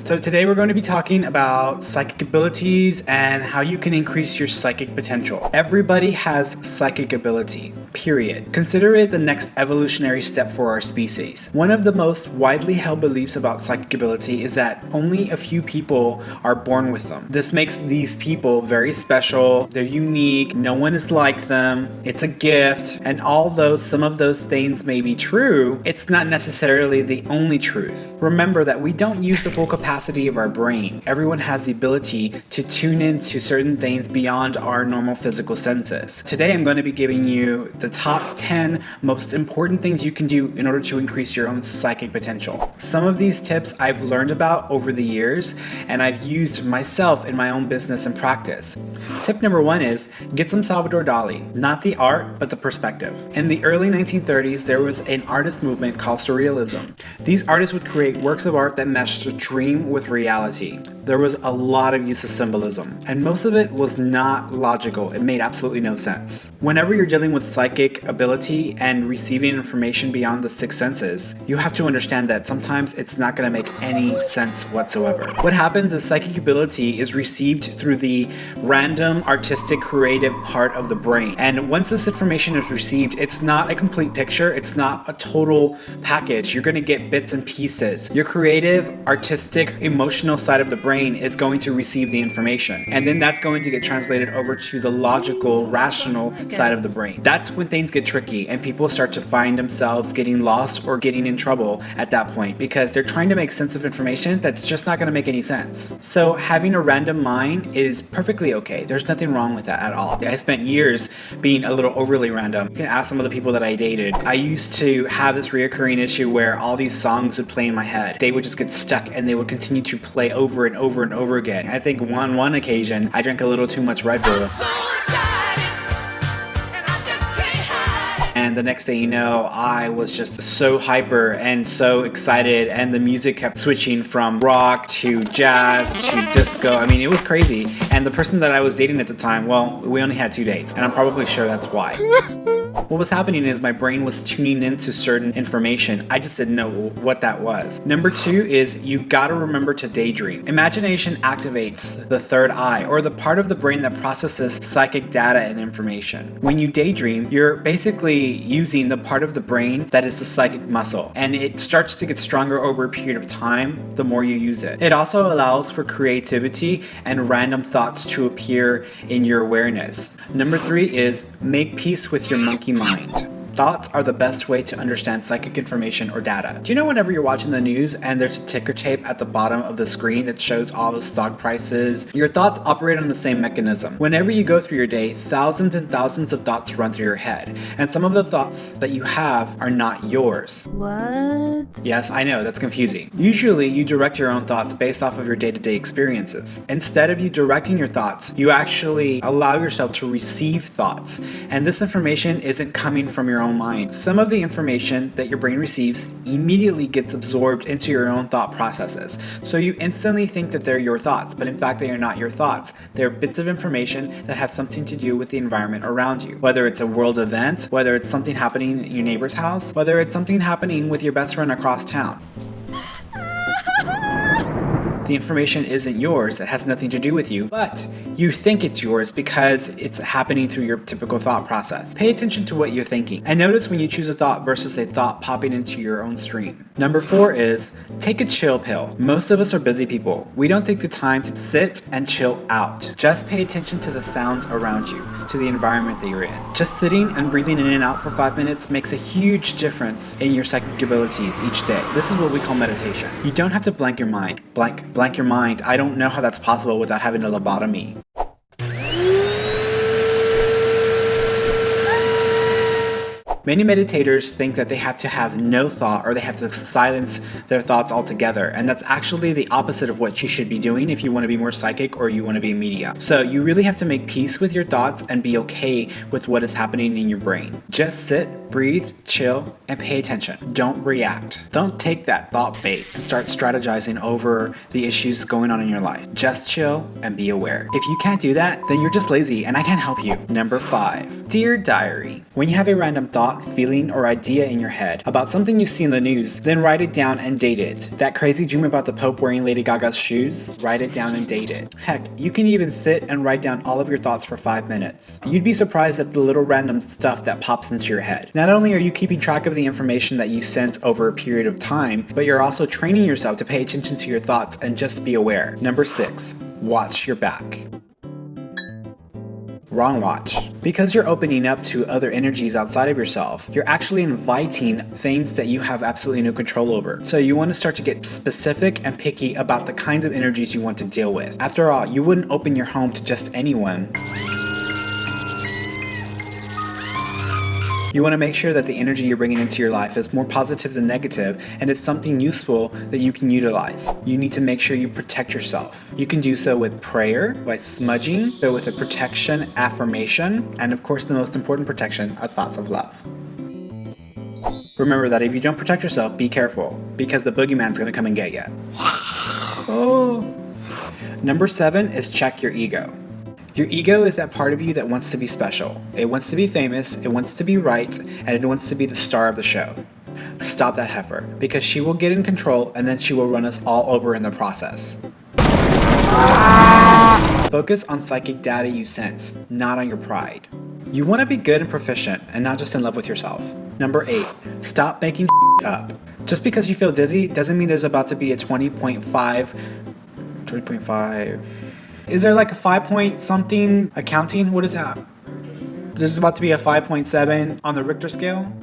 So today we're going to be talking about psychic abilities and how you can increase your psychic potential. Everybody has psychic ability, period. Consider it the next evolutionary step for our species. One of the most widely held beliefs about psychic ability is that only a few people are born with them. This makes these people very special, they're unique, no one is like them, it's a gift, and although some of those things may be true, it's not necessarily the only truth. Remember that we don't use the full capacity of our brain. Everyone has the ability to tune into certain things beyond our normal physical senses. Today I'm going to be giving you the top 10 most important things you can do in order to increase your own psychic potential. Some of these tips I've learned about over the years and I've used myself in my own business and practice. Tip number 1 is get some Salvador Dali. Not the art, but the perspective. In the early 1930s, there was an artist movement called surrealism. These artists would create works of art that meshed a dream with reality. There was a lot of use of symbolism, and most of it was not logical. It made absolutely no sense. Whenever you're dealing with psychic ability and receiving information beyond the six senses, you have to understand that sometimes it's not going to make any sense whatsoever. What happens is psychic ability is received through the random, artistic, creative part of the brain. And once this information is received, it's not a complete picture, it's not a total package. You're going to get bits and pieces. Your creative, artistic, emotional side of the brain is going to receive the information, and then that's going to get translated over to the logical, rational side of the brain. That's when things get tricky and people start to find themselves getting lost or getting in trouble at that point because they're trying to make sense of information that's just not going to make any sense. So having a random mind is perfectly okay. There's nothing wrong with that at all. I spent years being a little overly random. You can ask some of the people that I dated. I used to have this reoccurring issue where all these songs would play in my head. They would just get stuck and they would continue to play over and over and over again. I think on one occasion I drank a little too much Red Bull. And the next thing you know, I was just so hyper and so excited, and the music kept switching from rock to jazz to disco. I mean, it was crazy. And the person that I was dating at the time, well, we only had 2 dates, and I'm probably sure that's why. What was happening is my brain was tuning into certain information. I just didn't know what that was. Number 2 is you gotta remember to daydream. Imagination activates the third eye, or the part of the brain that processes psychic data and information. When you daydream, you're basically using the part of the brain that is the psychic muscle, and it starts to get stronger over a period of time the more you use it. It also allows for creativity and random thoughts to appear in your awareness. Number 3 is make peace with your monkey mind. Thoughts are the best way to understand psychic information or data. Do you know whenever you're watching the news and there's a ticker tape at the bottom of the screen that shows all the stock prices? Your thoughts operate on the same mechanism. Whenever you go through your day, thousands and thousands of thoughts run through your head. And some of the thoughts that you have are not yours. What? Yes, I know, that's confusing. Usually, you direct your own thoughts based off of your day-to-day experiences. Instead of you directing your thoughts, you actually allow yourself to receive thoughts. And this information isn't coming from your own mind. Some of the information that your brain receives immediately gets absorbed into your own thought processes. So you instantly think that they're your thoughts, but in fact they are not your thoughts. They're bits of information that have something to do with the environment around you. Whether it's a world event, whether it's something happening in your neighbor's house, whether it's something happening with your best friend across town. The information isn't yours, it has nothing to do with you, but you think it's yours because it's happening through your typical thought process. Pay attention to what you're thinking, and notice when you choose a thought versus a thought popping into your own stream. Number 4 is take a chill pill. Most of us are busy people. We don't take the time to sit and chill out. Just pay attention to the sounds around you, to the environment that you're in. Just sitting and breathing in and out for 5 minutes makes a huge difference in your psychic abilities each day. This is what we call meditation. You don't have to blank your mind. Blank your mind. I don't know how that's possible without having a lobotomy. Many meditators think that they have to have no thought or they have to silence their thoughts altogether, and that's actually the opposite of what you should be doing if you want to be more psychic or you want to be a medium. So you really have to make peace with your thoughts and be okay with what is happening in your brain. Just sit, Breathe, chill, and pay attention. Don't react. Don't take that thought bait and start strategizing over the issues going on in your life. Just chill and be aware. If you can't do that, then you're just lazy and I can't help you. Number 5. Dear Diary. When you have a random thought, feeling, or idea in your head about something you see in the news, then write it down and date it. That crazy dream about the Pope wearing Lady Gaga's shoes? Write it down and date it. Heck, you can even sit and write down all of your thoughts for 5 minutes. You'd be surprised at the little random stuff that pops into your head. Not only are you keeping track of the information that you sense over a period of time, but you're also training yourself to pay attention to your thoughts and just be aware. Number 6. Watch your back. Wrong watch. Because you're opening up to other energies outside of yourself, you're actually inviting things that you have absolutely no control over. So you want to start to get specific and picky about the kinds of energies you want to deal with. After all, you wouldn't open your home to just anyone. You want to make sure that the energy you're bringing into your life is more positive than negative, and it's something useful that you can utilize. You need to make sure you protect yourself. You can do so with prayer, by smudging, but with a protection, affirmation, and of course the most important protection are thoughts of love. Remember that if you don't protect yourself, be careful, because the boogeyman's going to come and get you. Oh. Number 7 is check your ego. Your ego is that part of you that wants to be special. It wants to be famous, it wants to be right, and it wants to be the star of the show. Stop that heifer, because she will get in control and then she will run us all over in the process. Focus on psychic data you sense, not on your pride. You want to be good and proficient, and not just in love with yourself. Number 8, stop making up. Just because you feel dizzy doesn't mean there's about to be a 20.5. Is there like a 5 point something accounting? What is that? There's about to be a 5.7 on the Richter scale.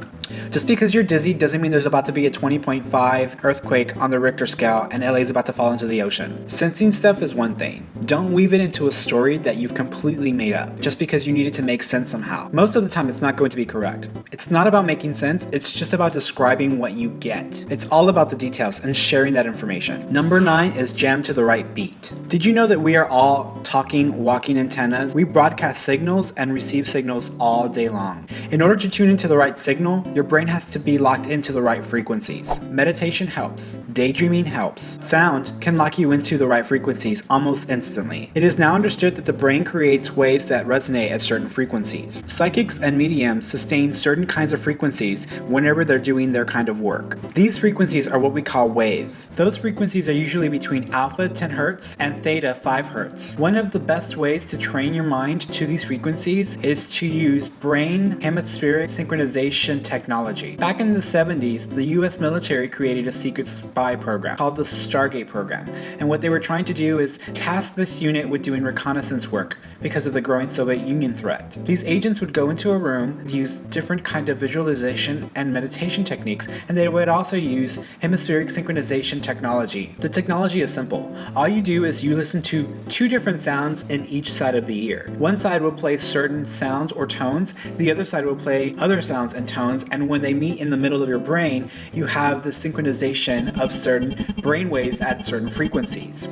Just because you're dizzy doesn't mean there's about to be a 20.5 earthquake on the Richter scale and LA is about to fall into the ocean. Sensing stuff is one thing. Don't weave it into a story that you've completely made up just because you need it to make sense somehow. Most of the time it's not going to be correct. It's not about making sense, it's just about describing what you get. It's all about the details and sharing that information. Number 9 is jam to the right beat. Did you know that we are all talking, walking antennas? We broadcast signals and receive signals all day long. In order to tune into the right signal, your brain has to be locked into the right frequencies. Meditation helps. Daydreaming helps. Sound can lock you into the right frequencies almost instantly. It is now understood that the brain creates waves that resonate at certain frequencies. Psychics and mediums sustain certain kinds of frequencies whenever they're doing their kind of work. These frequencies are what we call waves. Those frequencies are usually between alpha 10 Hz and theta 5 Hz. One of the best ways to train your mind to these frequencies is to use brain hemispheric synchronization technology. Back in the 70s, the US military created a secret spy program called the Stargate program, and what they were trying to do is task this unit with doing reconnaissance work because of the growing Soviet Union threat. These agents would go into a room, use different kind of visualization and meditation techniques, and they would also use hemispheric synchronization technology. The technology is simple. All you do is you listen to 2 different sounds in each side of the ear. One side will play certain sounds or tones, the other side will play other sounds and tones, and when they meet in the middle of your brain, you have the synchronization of certain brain waves at certain frequencies.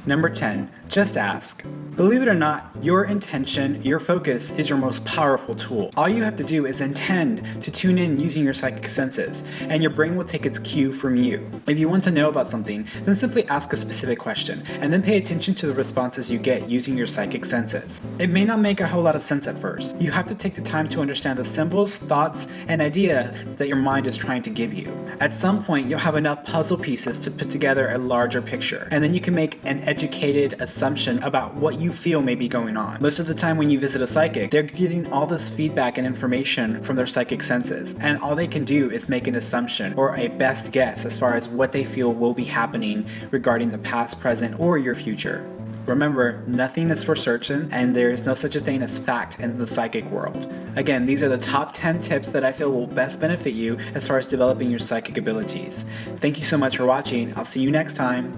Number 10, just ask. Believe it or not, your intention, your focus is your most powerful tool. All you have to do is intend to tune in using your psychic senses, and your brain will take its cue from you. If you want to know about something, then simply ask a specific question, and then pay attention to the responses you get using your psychic senses. It may not make a whole lot of sense at first. You have to take the time to understand the symbols, thoughts, and ideas that your mind is trying to give you. At some point, you'll have enough puzzle pieces to put together a larger picture, and then you can make an educated assumption about what you feel may be going on. Most of the time when you visit a psychic, they're getting all this feedback and information from their psychic senses, and all they can do is make an assumption or a best guess as far as what they feel will be happening regarding the past, present, or your future. Remember, nothing is for certain, and there is no such a thing as fact in the psychic world. Again, these are the top 10 tips that I feel will best benefit you as far as developing your psychic abilities. Thank you so much for watching. I'll see you next time.